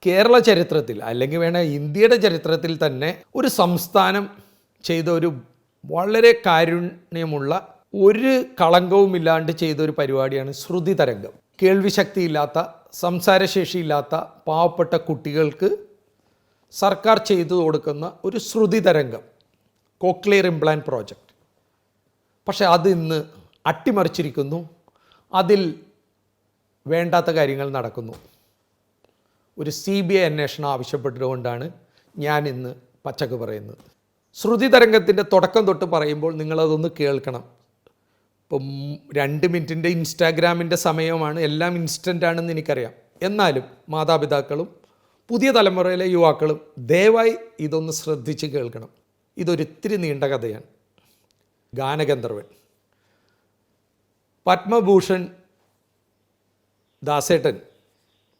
കേരള ചരിത്രത്തിൽ അല്ലെങ്കിൽ ഇന്ത്യയുടെ ചരിത്രത്തിൽ തന്നെ ഒരു സംസ്ഥാനം ചെയ്ത ഒരു വളരെ കാരുണ്യമുള്ള ഒരു കളങ്കവുമില്ലാണ്ട് ചെയ്ത ഒരു പരിപാടിയാണ് ശ്രുതി തരംഗം. കേൾവിശക്തിയില്ലാത്ത, സംസാരശേഷിയില്ലാത്ത പാവപ്പെട്ട കുട്ടികൾക്ക് സർക്കാർ ചെയ്തു കൊടുക്കുന്ന ഒരു ശ്രുതി തരംഗം, കോക്ലിയർ ഇംപ്ലാന്റ് പ്രോജക്റ്റ്. പക്ഷെ അത് ഇന്ന് അട്ടിമറിച്ചിരിക്കുന്നു. അതിൽ വേണ്ടാത്ത കാര്യങ്ങൾ നടക്കുന്നു. ഒരു CBI അന്വേഷണം ആവശ്യപ്പെട്ടുകൊണ്ടാണ് ഞാൻ ഇന്ന് പച്ചക്ക് പറയുന്നത്. ശ്രുതി തരംഗത്തിൻ്റെ തുടക്കം തൊട്ട് പറയുമ്പോൾ നിങ്ങളതൊന്ന് കേൾക്കണം. ഇപ്പം 2 മിനിറ്റിൻ്റെ ഇൻസ്റ്റാഗ്രാമിൻ്റെ സമയമാണ്, എല്ലാം ഇൻസ്റ്റൻ്റ് ആണെന്ന് എനിക്കറിയാം. എന്നാലും മാതാപിതാക്കളും പുതിയ തലമുറയിലെ യുവാക്കളും ദയവായി ഇതൊന്ന് ശ്രദ്ധിച്ച് കേൾക്കണം. ഇതൊരിത്തിരി നീണ്ട കഥയാണ്. ഗാനഗന്ധർവൻ പത്മഭൂഷൺ ദാസേട്ടൻ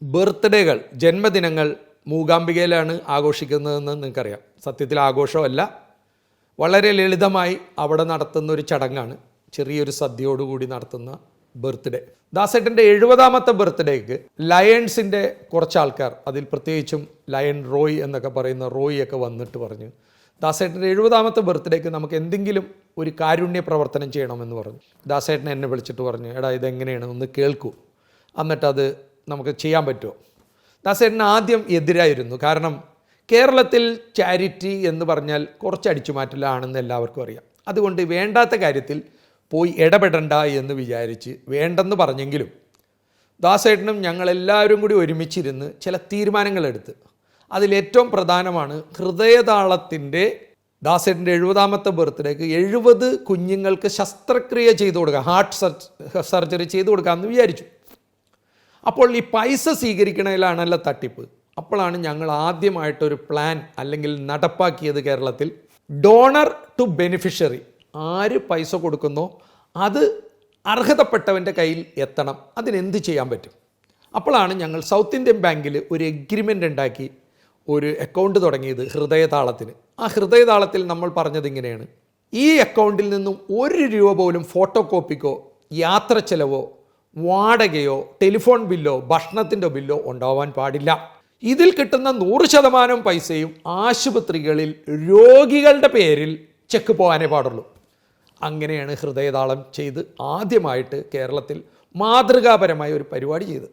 ബർത്ത്ഡേകൾ, ജന്മദിനങ്ങൾ മൂകാംബികയിലാണ് ആഘോഷിക്കുന്നതെന്ന് നിങ്ങൾക്കറിയാം. സത്യത്തിൽ ആഘോഷമല്ല, വളരെ ലളിതമായി അവിടെ നടത്തുന്ന ഒരു ചടങ്ങാണ്. ചെറിയൊരു സദ്യയോടുകൂടി നടത്തുന്ന ബർത്ത്ഡേ. ദാസേട്ടൻ്റെ 70ാമത്തെ ബർത്ത്ഡേക്ക് ലയൺസിൻ്റെ കുറച്ച് ആൾക്കാർ, അതിൽ പ്രത്യേകിച്ചും ലയൺ റോയ് എന്നൊക്കെ പറയുന്ന റോയിയൊക്കെ വന്നിട്ട് പറഞ്ഞു, ദാസേട്ടൻ്റെ 70ാമത്തെ ബർത്ത്ഡേക്ക് നമുക്ക് എന്തെങ്കിലും ഒരു കാരുണ്യ പ്രവർത്തനം ചെയ്യണമെന്ന് പറഞ്ഞു. ദാസേട്ടൻ എന്നെ വിളിച്ചിട്ട് പറഞ്ഞു, എടാ ഇതെങ്ങനെയാണ് ഒന്ന് കേൾക്കൂ, എന്നിട്ടത് നമുക്ക് ചെയ്യാൻ പറ്റുമോ. ദാസേട്ടന് ആദ്യം എതിരായിരുന്നു. കാരണം കേരളത്തിൽ ചാരിറ്റി എന്ന് പറഞ്ഞാൽ കുറച്ച് അടിച്ചുമാറ്റലാണെന്ന് എല്ലാവർക്കും അറിയാം. അതുകൊണ്ട് വേണ്ടാത്ത കാര്യത്തിൽ പോയി ഇടപെടണ്ട എന്ന് വിചാരിച്ച് വേണ്ടെന്ന് പറഞ്ഞെങ്കിലും ദാസേട്ടനും ഞങ്ങളെല്ലാവരും കൂടി ഒരുമിച്ചിരുന്ന് ചില തീരുമാനങ്ങളെടുത്ത്. അതിലേറ്റവും പ്രധാനമാണ് ഹൃദയതാളത്തിൻ്റെ ദാസേട്ടൻ്റെ 70ാമത്തെ ബർത്ത്ഡേക്ക് 70 കുഞ്ഞുങ്ങൾക്ക് ശസ്ത്രക്രിയ ചെയ്തു കൊടുക്കുക, ഹാർട്ട് സർജറി ചെയ്തു കൊടുക്കാമെന്ന് വിചാരിച്ചു. അപ്പോൾ ഈ പൈസ സ്വീകരിക്കണതിലാണല്ലോ തട്ടിപ്പ്. അപ്പോഴാണ് ഞങ്ങൾ ആദ്യമായിട്ടൊരു പ്ലാൻ അല്ലെങ്കിൽ നടപ്പാക്കിയത് കേരളത്തിൽ. ഡോണർ ടു ബെനിഫിഷ്യറി, ആര് പൈസ കൊടുക്കുന്നോ അത് അർഹതപ്പെട്ടവൻ്റെ കയ്യിൽ എത്തണം. അതിനെന്ത് ചെയ്യാൻ പറ്റും? അപ്പോഴാണ് ഞങ്ങൾ സൗത്ത് ഇന്ത്യൻ ബാങ്കിൽ ഒരു എഗ്രിമെൻ്റ് ഉണ്ടാക്കി ഒരു അക്കൗണ്ട് തുടങ്ങിയത് ഹൃദയതാളത്തിന്. ആ ഹൃദയതാളത്തിൽ നമ്മൾ പറഞ്ഞത് ഇങ്ങനെയാണ്: ഈ അക്കൗണ്ടിൽ നിന്നും 1 രൂപ പോലും ഫോട്ടോ കോപ്പിക്കോ യാത്ര ചെലവോ വാടകയോ ടെലിഫോൺ ബില്ലോ ഭക്ഷണത്തിൻ്റെ ബില്ലോ ഉണ്ടാവാൻ പാടില്ല. ഇതിൽ കിട്ടുന്ന 100% പൈസയും ആശുപത്രികളിൽ രോഗികളുടെ പേരിൽ ചെക്ക് പോകാനേ പാടുള്ളൂ. അങ്ങനെയാണ് ഹൃദയതാളം ചെയ്ത് ആദ്യമായിട്ട് കേരളത്തിൽ മാതൃകാപരമായ ഒരു പരിപാടി ചെയ്ത്.